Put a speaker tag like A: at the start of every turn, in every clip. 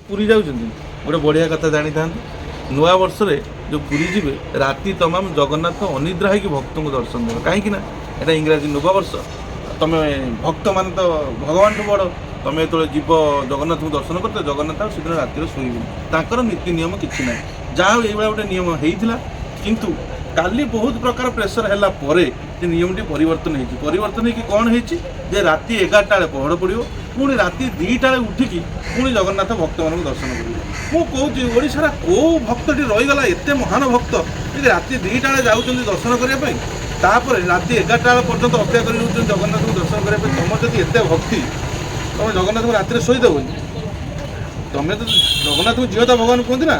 A: ପୁରୀ ଯାଉଛନ୍ତି ଗୋଟେ ବଢ଼ିଆ କଥା ଜାଣିଥାନ୍ତି ନୂଆ ବର୍ଷରେ ଯେଉଁ ପୁରୀ ଯିବେ ରାତି ତମାମ ଜଗନ୍ନାଥ ଅନିଦ୍ରା ହେଇକି ଭକ୍ତଙ୍କୁ ଦର୍ଶନ ଦେବେ କାହିଁକି ନା এটা ଇଂରାଜୀ ନୂଆବର୍ଷ ତମେ ଭକ୍ତମାନେ ତ ଭଗବାନଠୁ ବଡ଼ ତମେ ଯେତେବେଳେ ଯିବ ଜଗନ୍ନାଥଙ୍କୁ ଦର୍ଶନ କରିତେ ଜଗନ୍ନାଥ ଆଉ ସେଦିନ ରାତିରେ ଶୋଇବେନି ତାଙ୍କର ନୀତି ନିୟମ କିଛି ନାହିଁ ଯାହା ହଉ ଏଇଭଳିଆ ଗୋଟେ ନିୟମ ହେଇଥିଲା କିନ୍ତୁ କାଲି ବହୁତ ପ୍ରକାର ପ୍ରେସର ହେଲା ପରେ ସେ ନିୟମଟି ପରିବର୍ତ୍ତନ ହେଇକି କ'ଣ ହେଇଛି ଯେ ରାତି 11ଟା ବେଳେ ପହଡ଼ ପଡ଼ିବ ପୁଣି ରାତି 2ଟା ବେଳେ ଉଠିକି ପୁଣି ଜଗନ୍ନାଥ ଭକ୍ତମାନଙ୍କୁ ଦର୍ଶନ କରିବେ ମୁଁ କହୁଛି ଓଡ଼ିଶାର କେଉଁ ଭକ୍ତଟି ରହିଗଲା ଏତେ ମହାନ ଭକ୍ତ ଯଦି ରାତି 2ଟା ବେଳେ ଯାଉଛନ୍ତି ଦର୍ଶନ କରିବା ପାଇଁ ତାପରେ ରାତି 11ଟା ବେଳ ପର୍ଯ୍ୟନ୍ତ ଅପେକ୍ଷା କରି ରହୁଛନ୍ତି ଜଗନ୍ନାଥଙ୍କୁ ଦର୍ଶନ କରିବା ପାଇଁ ତୁମର ଯଦି ଏତେ ଭକ୍ତି ତୁମେ ଜଗନ୍ନାଥଙ୍କୁ ରାତିରେ ଶୋଇଦେବନି ତୁମେ ତ ଜଗନ୍ନାଥଙ୍କୁ ଜିଅନ୍ତା ଭଗବାନ କୁହନ୍ତି ନା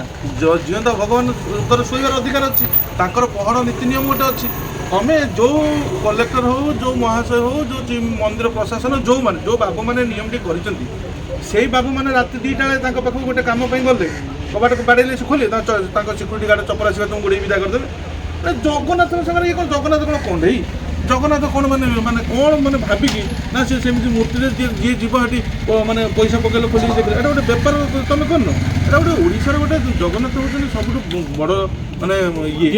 A: ଜିଅନ୍ତା ଭଗବାନଙ୍କର ଶୋଇବାର ଅଧିକାର ଅଛି ତାଙ୍କର ପହଡ଼ ନୀତି ନିୟମ ଗୋଟେ ଅଛି ତୁମେ ଯେଉଁ କଲେକ୍ଟର ହେଉ ଯେଉଁ ମହାଶୟ ହେଉ ଯେଉଁ ମନ୍ଦିର ପ୍ରଶାସନ ଯେଉଁ ବାବୁମାନେ ନିୟମଟି କରିଛନ୍ତି ସେଇ ବାବୁମାନେ ରାତି 2ଟା ବେଳେ ତାଙ୍କ ପାଖକୁ ଗୋଟେ କାମ ପାଇଁ ଗଲେ କବାଟକୁ ବାଡ଼େଇଲେ ସେ ଖୋଲିଲେ ତାଙ୍କ ସିକ୍ୟୁରିଟି ଗାର୍ଡ଼ ଚପଲ ଆସିବା ତୁମକୁ ଗୋଡ଼େଇ ବିଦା କରିଦେବେ ଜଗନ୍ନାଥଙ୍କ ସାଙ୍ଗରେ ଇଏ କ'ଣ ଜଗନ୍ନାଥ କ'ଣ କଣ୍ଢେଇ ଜଗନ୍ନାଥ କ'ଣ ମାନେ ଭାବିକି ନା ସେ ସେମିତି ମୂର୍ତ୍ତିରେ ଯିଏ ଯିବ ସେଠି ମାନେ ପଇସା ପକେଇଲେ ଖୋଲିକି ଦେଖିଲେ ଏଇଟା ଗୋଟେ ବେପାର ତୁମେ କରୁନ ଏଇଟା ଗୋଟେ ଓଡ଼ିଶାର ଗୋଟେ ଜଗନ୍ନାଥ ହେଉଛନ୍ତି ସବୁଠୁ ବଡ଼ ମାନେ ଇଏ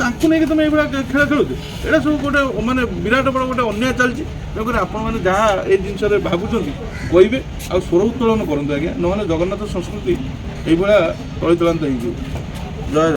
A: ତାଙ୍କୁ ନେଇକି ତୁମେ ଏଇଭଳିଆ ଖେଳ ଖେଳୁଛ ଏଇଟା ସବୁ ଗୋଟେ ମାନେ ବିରାଟ ବଡ଼ ଗୋଟେ ଅନ୍ୟାୟ ଚାଲିଛି ତେଣୁକରି ଆପଣମାନେ ଯାହା ଏଇ ଜିନିଷରେ ଭାବୁଛନ୍ତି କହିବେ ଆଉ ସ୍ୱର ଉତ୍ତୋଳନ କରନ୍ତୁ ଆଜ୍ଞା ନହେଲେ ଜଗନ୍ନାଥ ସଂସ୍କୃତି ଏଇଭଳିଆ ତଳିତଳାନ୍ତ ହେଇଯିବ ଜୟ